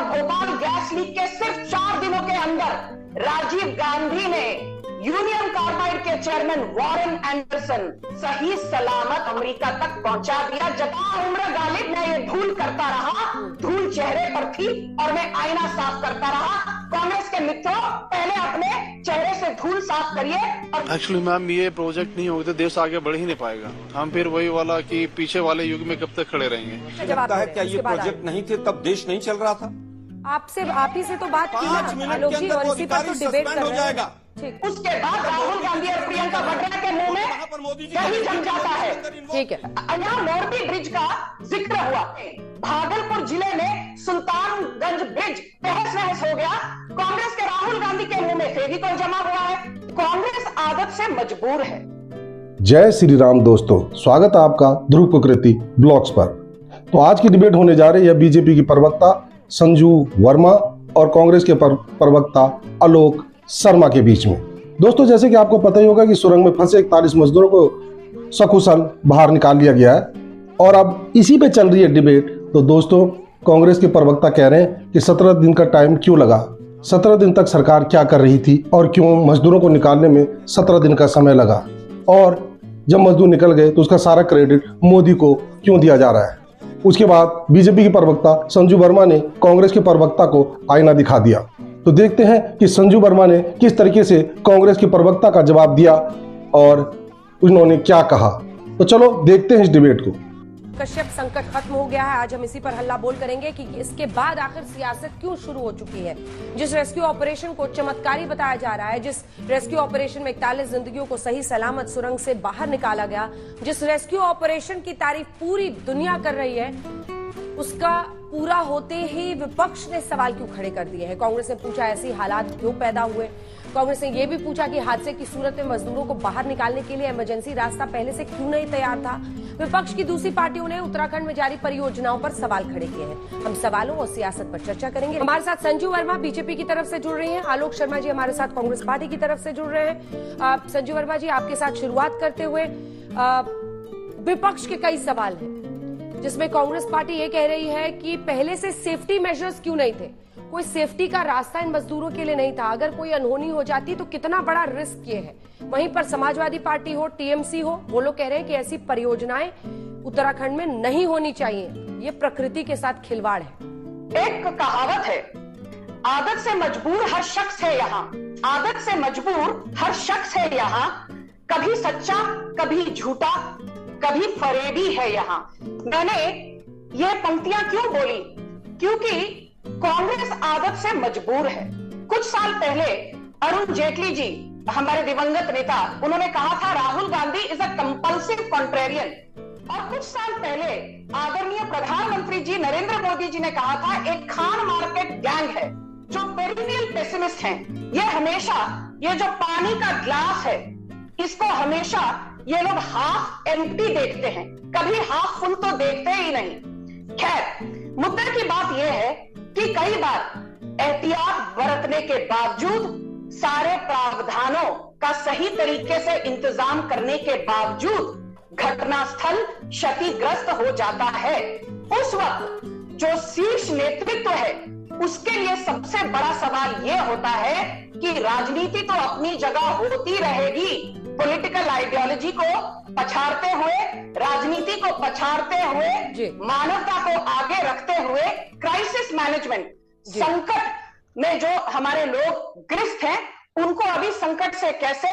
और Bhopal gas leak के सिर्फ 4 दिनों के अंदर राजीव गांधी ने यूनियन कार्बाइड के चेयरमैन वॉरेन एंडरसन सही सलामत अमेरिका तक पहुंचा दिया। जता उम्र गालिब मैं ये धूल करता रहा, धूल चेहरे पर थी और मैं आईना साफ करता रहा। कांग्रेस के मित्रों, पहले अपने चेहरे से धूल साफ करिए। एक्चुअली मैम, ये प्रोजेक्ट नहीं होगा तो देश आगे बढ़ ही नहीं पाएगा। हम फिर वही वाला कि पीछे वाले युग में कब तक खड़े रहेंगे। लगता है क्या ये प्रोजेक्ट नहीं थे तब देश नहीं चल रहा था? आप ही से तो बात की ना आलोक जी, और इसी पर तो डिबेट कर रहे हैं। ठीक, उसके बाद राहुल गांधी और प्रियंका वाड्रा के मुंह में दही जम जाता है। ठीक है, यहाँ मोरबी ब्रिज का जिक्र हुआ, भागलपुर जिले में सुल्तानगंज ब्रिज तहस नहस हो गया। कांग्रेस के राहुल गांधी के मुंह में फेविकोल जमा हुआ है। कांग्रेस आदत से मजबूर है। जय श्री राम दोस्तों, स्वागत है आपका ध्रुव प्रकृति ब्लॉग्स पर। तो आज की डिबेट होने जा रही है बीजेपी की प्रवक्ता संजू वर्मा और कांग्रेस के प्रवक्ता आलोक शर्मा के बीच में। दोस्तों, जैसे कि आपको पता ही होगा कि सुरंग में फंसे 41 मजदूरों को सकुशल बाहर निकाल लिया गया है और अब इसी पे चल रही है डिबेट। तो दोस्तों, कांग्रेस के प्रवक्ता कह रहे हैं कि 17 दिन का टाइम क्यों लगा, 17 दिन तक सरकार क्या कर रही थी और क्यों मजदूरों को निकालने में 17 दिन का समय लगा, और जब मजदूर निकल गए तो उसका सारा क्रेडिट मोदी को क्यों दिया जा रहा है। उसके बाद बीजेपी के प्रवक्ता संजू वर्मा ने कांग्रेस के प्रवक्ता को आईना दिखा दिया। तो देखते हैं कि संजू वर्मा ने किस तरीके से कांग्रेस के प्रवक्ता का जवाब दिया और उन्होंने क्या कहा। तो चलो देखते हैं इस डिबेट को। कश्यप संकट खत्म हो गया है, आज हम इसी पर हल्ला बोल करेंगे कि इसके बाद आखिर सियासत क्यों शुरू हो चुकी है। जिस रेस्क्यू ऑपरेशन को चमत्कारी बताया जा रहा है, जिस रेस्क्यू ऑपरेशन में 41 जिंदगियों को सही सलामत सुरंग से बाहर निकाला गया, जिस रेस्क्यू ऑपरेशन की तारीफ पूरी दुनिया कर रही है, उसका पूरा होते ही विपक्ष ने सवाल क्यों खड़े कर दिए हैं। कांग्रेस ने पूछा ऐसे हालात क्यों पैदा हुए। कांग्रेस ने यह भी पूछा कि हादसे की सूरत में मजदूरों को बाहर निकालने के लिए इमरजेंसी रास्ता पहले से क्यों नहीं तैयार था। विपक्ष की दूसरी पार्टियों ने उत्तराखंड में जारी परियोजनाओं पर सवाल खड़े किए हैं। हम सवालों और सियासत पर चर्चा करेंगे। हमारे साथ संजू वर्मा बीजेपी की तरफ से जुड़ रही हैं, आलोक शर्मा जी हमारे साथ कांग्रेस पार्टी की तरफ से जुड़ रहे हैं। संजू वर्मा जी, आपके साथ शुरुआत करते हुए, विपक्ष के कई सवाल हैं जिसमें कांग्रेस पार्टी ये कह रही है कि पहले से सेफ्टी मेजर्स क्यों नहीं थे, कोई सेफ्टी का रास्ता इन मजदूरों के लिए नहीं था, अगर कोई अनहोनी हो जाती तो कितना बड़ा रिस्क ये है। वहीं पर समाजवादी पार्टी हो, टीएमसी हो, वो लोग कह रहे हैं कि ऐसी परियोजनाएं उत्तराखंड में नहीं होनी चाहिए, ये प्रकृति के साथ खिलवाड़ है। एक कहावत है, आदत से मजबूर हर शख्स है यहाँ, आदत से मजबूर हर शख्स है यहाँ, कभी सच्चा कभी झूठा कभी फरेबी है यहाँ। मैंने ये पंक्तियां क्यों बोली, क्योंकि कांग्रेस आदत से मजबूर है। कुछ साल पहले अरुण जेटली जी, हमारे दिवंगत नेता, उन्होंने कहा था Rahul Gandhi is a compulsive contrarian. और कुछ साल पहले आदरणीय प्रधानमंत्री जी नरेंद्र मोदी जी ने कहा था एक खान मार्केट गैंग है जो पेरिनियल पेसिमिस्ट हैं। ये हमेशा ये जो पानी का ग्लास है इसको हमेशा ये लोग हाफ एम्प्टी देखते हैं, कभी हाफ फुल तो देखते ही नहीं। खैर, मुद्दे की बात यह है कि कई बार एहतियात बरतने के बावजूद, सारे प्रावधानों का सही तरीके से इंतजाम करने के बावजूद घटनास्थल क्षतिग्रस्त हो जाता है। उस वक्त जो शीर्ष नेतृत्व है उसके लिए सबसे बड़ा सवाल यह होता है कि राजनीति तो अपनी जगह होती रहेगी, पॉलिटिकल आइडियोलॉजी को पछाड़ते हुए, राजनीति को पछाड़ते हुए, मानवता को आगे रखते हुए, क्राइसिस मैनेजमेंट, संकट में जो हमारे लोग ग्रस्त हैं उनको अभी संकट से कैसे,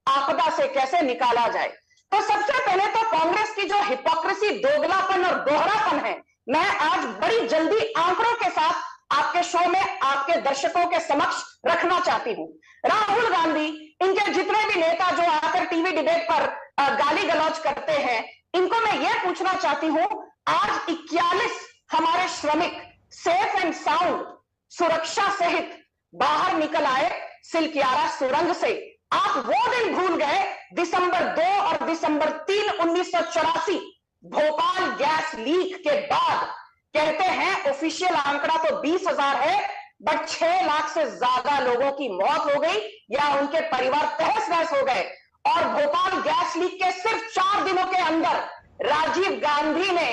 आपदा से कैसे निकाला जाए। तो सबसे पहले तो कांग्रेस की जो हिपोक्रेसी, दोगलापन और दोहरापन है, मैं आज बड़ी जल्दी आंकड़ों के साथ आपके शो में आपके दर्शकों के समक्ष रखना चाहती हूं। राहुल गांधी, इनके जितने भी नेता जो आकर टीवी डिबेट पर गाली गलौज करते हैं, इनको मैं यह पूछना चाहती हूं, आज 41 हमारे श्रमिक सेफ एंड साउंड सुरक्षा सहित बाहर निकल आए सिलकियारा सुरंग से। आप वो दिन भूल गए दिसंबर 2 और दिसंबर 3, 1984 भोपाल गैस लीक के बाद। कहते हैं ऑफिशियल आंकड़ा तो 20,000 है, बट 6 लाख से ज्यादा लोगों की मौत हो गई या उनके परिवार तहस नहस हो गए। और भोपाल गैस लीक के सिर्फ 4 दिनों के अंदर राजीव गांधी ने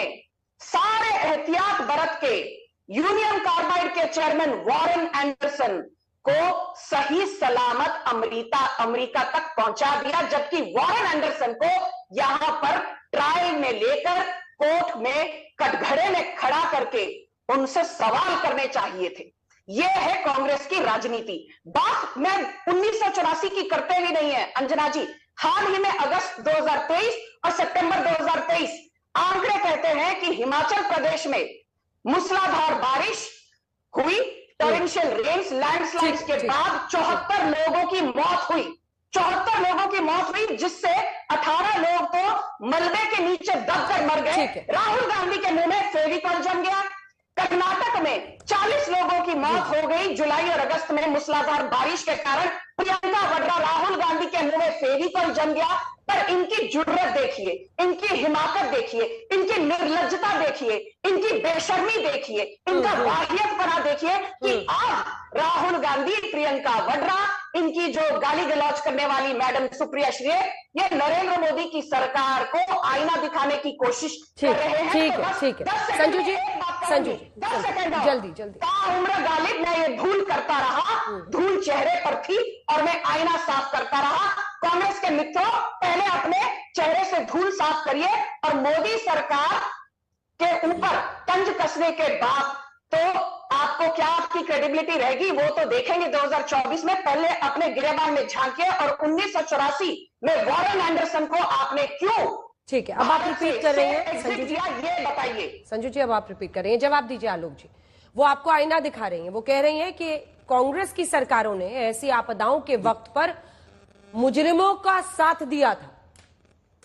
सारे एहतियात बरत के यूनियन कार्बाइड के चेयरमैन वॉरेन एंडरसन को सही सलामत अमेरिका तक पहुंचा दिया, जबकि वॉरेन एंडरसन को यहां पर ट्रायल में लेकर कोर्ट में कटघरे में खड़ा करके उनसे सवाल करने चाहिए थे। यह है कांग्रेस की राजनीति। बात मैं 1984 की करते ही नहीं है अंजना जी। हाल ही में अगस्त 2023 और सितंबर 2023 आंकड़े कहते हैं कि हिमाचल प्रदेश में मूसलाधार बारिश हुई, टॉरेंशियल रेन्स, लैंडस्लाइड्स के बाद 74 लोगों की मौत हुई। 74 लोगों की मौत हुई, जिससे 18 लोग तो मलबे के नीचे दबकर मर गए। राहुल गांधी के मुंह में फेविकॉल जम गया। कर्नाटक में 40 लोगों की मौत हो गई जुलाई और अगस्त में मूसलाधार बारिश के कारण। प्रियंका वाड्रा, राहुल गांधी के मुंह में फेविकॉल जम गया। पर इनकी जुर्रत देखिए, इनकी हिमाकत देखिए, इनकी निर्लज्जता देखिए, इनकी बेशर्मी देखिए, इनका वाहियतपना देखिए कि आज राहुल गांधी, प्रियंका वाड्रा, इनकी जो गाली गलौज करने वाली मैडम सुप्रिया श्री, ये नरेंद्र मोदी की सरकार को आईना दिखाने की कोशिश कर रहे हैं। ठीक है संजू जी, 10 सेकंड जल्दी उम्र गालिब मैं ये धूल करता रहा, धूल चेहरे पर थी और मैं आईना साफ करता रहा। कांग्रेस के मित्रों, पहले अपने चेहरे से धूल साफ करिए और मोदी सरकार के ऊपर तंज कसने के बाद तो आपको क्या आपकी क्रेडिबिलिटी रहेगी वो तो देखेंगे 2024 में। पहले अपने गिरेबान में झांकिए और 1984 में वॉरेन एंडरसन को आपने क्यों, ठीक है, अब आप रिपीट कर रहे हैं संजू जी, ये बताइए। संजू जी अब आप रिपीट कर रहे हैं, जवाब दीजिए आलोक जी। वो आपको आईना दिखा रही हैं, वो कह रही हैं कि कांग्रेस की सरकारों ने ऐसी आपदाओं के वक्त पर मुजरिमों का साथ दिया था,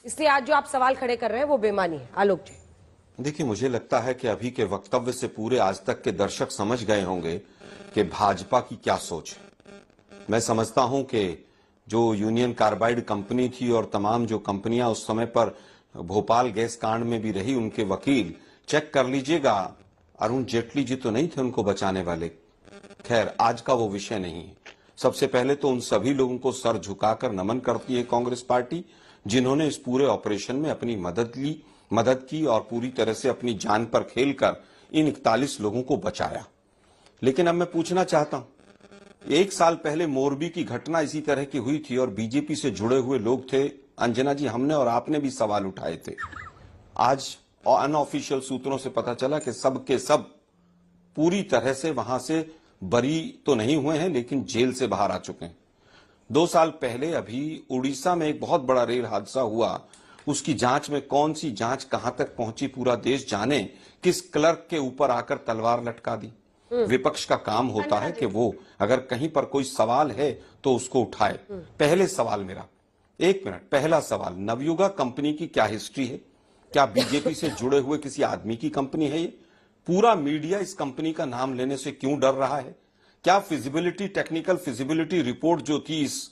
इसलिए आज जो आप सवाल खड़े कर रहे हैं वो बेमानी है। आलोक जी देखिए, मुझे लगता है कि अभी के वक्तव्य से पूरे आज तक के दर्शक समझ गए होंगे कि भाजपा की क्या सोच है। मैं समझता हूं कि जो यूनियन कार्बाइड कंपनी थी और तमाम जो कंपनियां उस समय पर भोपाल गैस कांड में भी रही, उनके वकील चेक कर लीजिएगा, अरुण जेटली जी तो नहीं थे उनको बचाने वाले। खैर, आज का वो विषय नहीं है। सबसे पहले तो उन सभी लोगों को सर झुकाकर नमन करती है कांग्रेस पार्टी, जिन्होंने इस पूरे ऑपरेशन में अपनी मदद की और पूरी तरह से अपनी जान पर खेलकर इन 41 लोगों को बचाया। लेकिन अब मैं पूछना चाहता हूं, 1 साल पहले मोरबी की घटना इसी तरह की हुई थी और बीजेपी से जुड़े हुए लोग थे। अंजना जी, हमने और आपने भी सवाल उठाए थे। आज अनऑफिशियल सूत्रों से पता चला कि सब के सब पूरी तरह से वहां से बरी तो नहीं हुए हैं, लेकिन जेल से बाहर आ चुके हैं। 2 साल पहले अभी उड़ीसा में एक बहुत बड़ा रेल हादसा हुआ, उसकी जांच में कौन सी जांच कहां तक पहुंची पूरा देश जाने, किस क्लर्क के ऊपर आकर तलवार लटका दी। विपक्ष का काम होता है कि वो अगर कहीं पर कोई सवाल है तो उसको उठाए। पहले सवाल मेरा, 1 मिनट, पहला सवाल, नवयुगा कंपनी की क्या हिस्ट्री है? क्या बीजेपी से जुड़े हुए किसी आदमी की कंपनी है ये? पूरा मीडिया इस कंपनी का नाम लेने से क्यों डर रहा है? क्या फिजिबिलिटी, टेक्निकल फिजिबिलिटी रिपोर्ट जो थी इस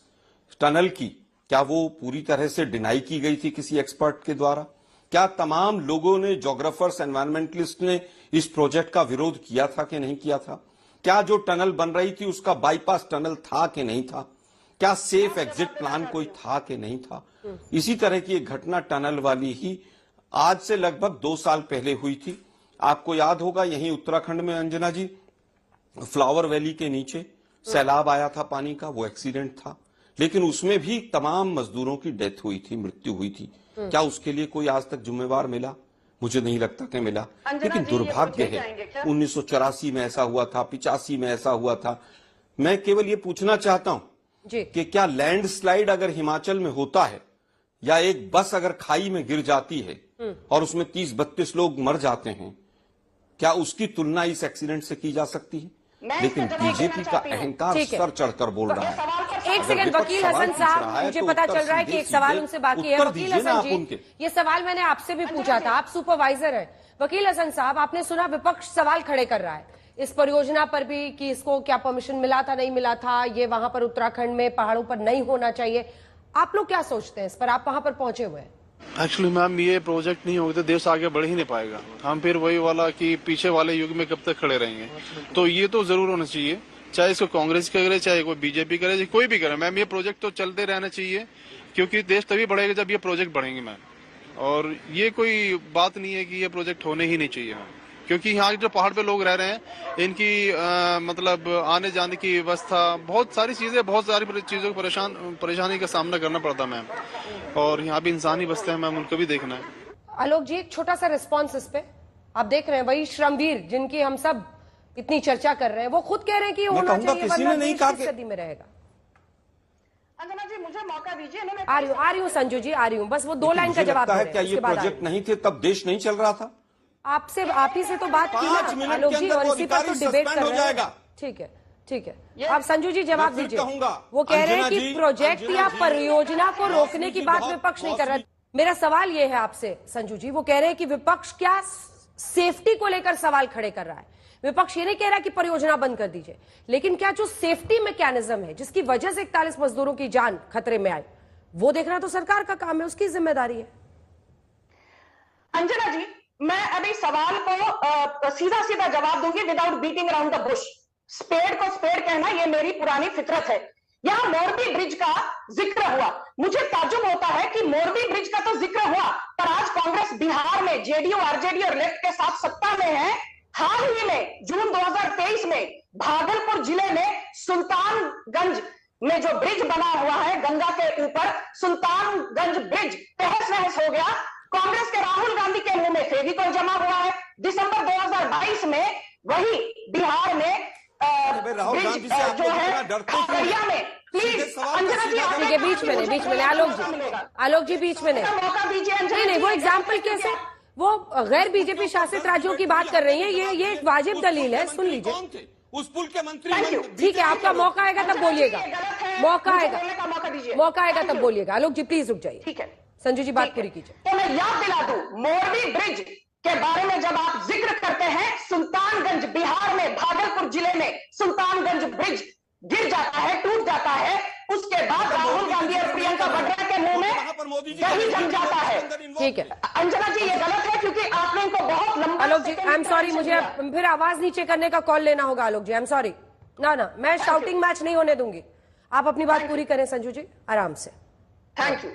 टनल की, क्या वो पूरी तरह से डिनाई की गई थी किसी एक्सपर्ट के द्वारा? क्या तमाम लोगों ने, जोग्राफर्स, एनवायरमेंटलिस्ट ने इस प्रोजेक्ट का विरोध किया था कि नहीं किया था? क्या जो टनल बन रही थी उसका बाईपास टनल था कि नहीं था? क्या सेफ एग्जिट प्लान कोई था कि नहीं था? इसी तरह की एक घटना टनल वाली ही आज से लगभग 2 साल पहले हुई थी। आपको याद होगा, यहीं उत्तराखंड में अंजना जी, फ्लावर वैली के नीचे सैलाब आया था पानी का, वो एक्सीडेंट था, लेकिन उसमें भी तमाम मजदूरों की डेथ हुई थी, मृत्यु हुई थी। क्या उसके लिए कोई आज तक जिम्मेवार मिला? मुझे नहीं लगता कि मिला। लेकिन दुर्भाग्य है, 1984 में ऐसा हुआ था, 85 में ऐसा हुआ था। मैं केवल ये पूछना चाहता हूं कि क्या लैंडस्लाइड अगर हिमाचल में होता है या एक बस अगर खाई में गिर जाती है और उसमें 30-32 लोग मर जाते हैं, क्या उसकी तुलना इस एक्सीडेंट से की जा सकती है? लेकिन बीजेपी का अहंकार सर चढ़कर बोल रहा है। एक सेकंड, वकील हसन साहब, मुझे पता चल रहा है कि एक सवाल उनसे बाकी है। वकील हसन जी, ये सवाल मैंने आपसे भी पूछा था, आप सुपरवाइजर हैं। वकील हसन साहब, आपने सुना विपक्ष सवाल खड़े कर रहा है इस परियोजना पर भी कि इसको क्या परमिशन मिला था, नहीं मिला था, ये वहां पर उत्तराखंड में पहाड़ों पर नहीं होना चाहिए। आप लोग क्या सोचते हैं इस पर? आप वहां पर पहुंचे हुए हैं। एक्चुअली मैम, ये प्रोजेक्ट नहीं होगा तो देश आगे बढ़ ही नहीं पाएगा। हम फिर वही वाला कि पीछे वाले युग में कब तक खड़े रहेंगे। तो ये तो जरूर होना चाहिए, चाहे इसको कांग्रेस करे, चाहे कोई बीजेपी करे, चाहे कोई भी करे मैम, ये प्रोजेक्ट तो चलते रहना चाहिए, क्योंकि देश तभी बढ़ेगा जब ये प्रोजेक्ट बढ़ेंगे मैम। और ये कोई बात नहीं है कि ये प्रोजेक्ट होने ही नहीं चाहिए मैम। क्योंकि यहाँ के जो पहाड़ पे लोग रह रहे हैं इनकी मतलब आने जाने की व्यवस्था, बहुत सारी चीज़ों की परेशानी का सामना करना पड़ता मैम। और यहाँ भी इंसान ही बसते हैं मैम, उनको भी देखना है। आलोक जी, एक छोटा सा रिस्पॉन्स इस पे। आप देख रहे हैं वही श्रमवीर जिनकी हम सब इतनी चर्चा कर रहे हैं, वो खुद कह रहे हैं कि होना चाहिए वरना देश किस स्थिति में रहेगा। अंजना जी मुझे मौका दीजिए। आ रही हूँ संजू जी, आ रही हूँ, बस वो 2 लाइन का जवाब है। क्या ये प्रोजेक्ट नहीं थे तब देश नहीं चल रहा था? आपसे आप ही से तो बात की ना आलोक जी, और इसी पर तो डिबेट कर रहे हैं। ठीक है आप संजू जी जवाब दीजिए। वो कह रहे हैं कि प्रोजेक्ट या परियोजना को रोकने की बात विपक्ष नहीं कर रहा। मेरा सवाल ये है आपसे संजू जी, वो कह रहे हैं कि विपक्ष क्या सेफ्टी को लेकर सवाल खड़े कर रहा है। विपक्ष ये नहीं कह रहा कि परियोजना बंद कर दीजिए, लेकिन क्या जो सेफ्टी मैकेनिज्म है जिसकी वजह से 41 मजदूरों की जान खतरे में आई, वो देखना तो सरकार का काम है, उसकी जिम्मेदारी है। अंजना जी, मैं अभी सवाल को सीधा सीधा जवाब दूंगी without beating around the bush. Spade को स्पेड कहना ये मेरी पुरानी फितरत है। यहां मोरबी ब्रिज का जिक्र हुआ, मुझे ताज्जुब होता है कि मोरबी ब्रिज का तो जिक्र हुआ, पर आज कांग्रेस बिहार में जेडीयू, आरजेडी और लेफ्ट के साथ सत्ता में है। हाल ही में जून 2023 में भागलपुर जिले में सुल्तानगंज में जो ब्रिज बना हुआ है गंगा के ऊपर, सुल्तानगंज ब्रिज तहस नहस हो गया। कांग्रेस के राहुल गांधी के मुंह में फेविकॉल जमा हुआ है। दिसंबर 2022 में वही बिहार में ब्रिज जो है खगड़िया में। प्लीज अंजना जी, ठीक है, बीच में आलोक जी बीच में नहीं, मौका दीजिए अंजना। नहीं वो एग्जाम्पल कैसे, वो गैर बीजेपी शासित राज्यों की बात कर रही है, ये एक वाजिब दलील है, सुन लीजिए। उस पुल के मंत्री, ठीक है, आपका मौका आएगा तब बोलिएगा, मौका आएगा तब बोलिएगा। आलोक जी प्लीज रुक जाइए। ठीक है संजू जी बात पूरी कीजिए। तो मैं याद दिला दूं, मोरबी ब्रिज के बारे में जब आप जिक्र करते हैं, सुल्तानगंज बिहार में भागलपुर जिले में सुल्तानगंज ब्रिज गिर जाता है, टूट जाता है, उसके बाद राहुल गांधी और प्रियंका वाड्रा के मुंह में दही जम जाता है। ठीक है अंजना जी, ये गलत है क्योंकि आपने इनको बहुत लंबा। आलोक जी आई एम सॉरी, मुझे फिर आवाज नीचे करने का कॉल लेना होगा। आलोक जी आई एम सॉरी, ना मैं शाउटिंग मैच नहीं होने दूंगी। आप अपनी बात पूरी करें संजू जी, आराम से। Thank you.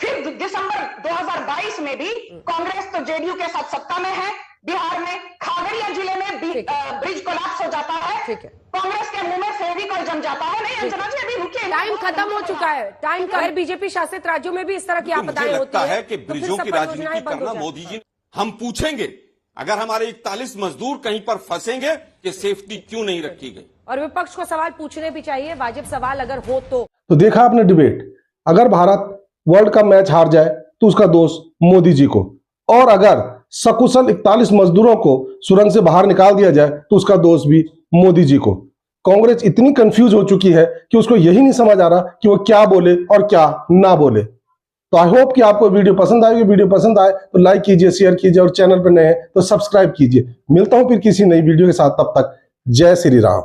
फिर दिसंबर 2022 में भी कांग्रेस तो जेडीयू के साथ सत्ता में है। बिहार में खगड़िया जिले में ब्रिज कोलैप्स हो जाता है। ठीक है, कांग्रेस के मुंह में फेविकॉल जम जाता है। नहीं अंजना जी, अभी रुकिए, टाइम खत्म हो चुका है। टाइम का बीजेपी शासित राज्यों में भी इस तरह की आपदाएं होती है कि ब्रिजों की राजनीति करना मोदी जी। हम पूछेंगे अगर हमारे 41 मजदूर कहीं पर फंसेंगे कि सेफ्टी क्यों नहीं रखी गई, और विपक्ष को सवाल पूछने भी चाहिए, वाजिब सवाल अगर हो तो देखा आपने डिबेट। अगर भारत वर्ल्ड कप मैच हार जाए तो उसका दोष मोदी जी को, और अगर सकुशल 41 मजदूरों को सुरंग से बाहर निकाल दिया जाए तो उसका दोष भी मोदी जी को। कांग्रेस इतनी कंफ्यूज हो चुकी है कि उसको यही नहीं समझ आ रहा कि वो क्या बोले और क्या ना बोले। तो आई होप कि आपको वीडियो पसंद आएगी। वीडियो पसंद आए तो लाइक कीजिए, शेयर कीजिए, और चैनल पर नए हैं तो सब्सक्राइब कीजिए। मिलता हूं फिर किसी नई वीडियो के साथ, तब तक जय श्री राम।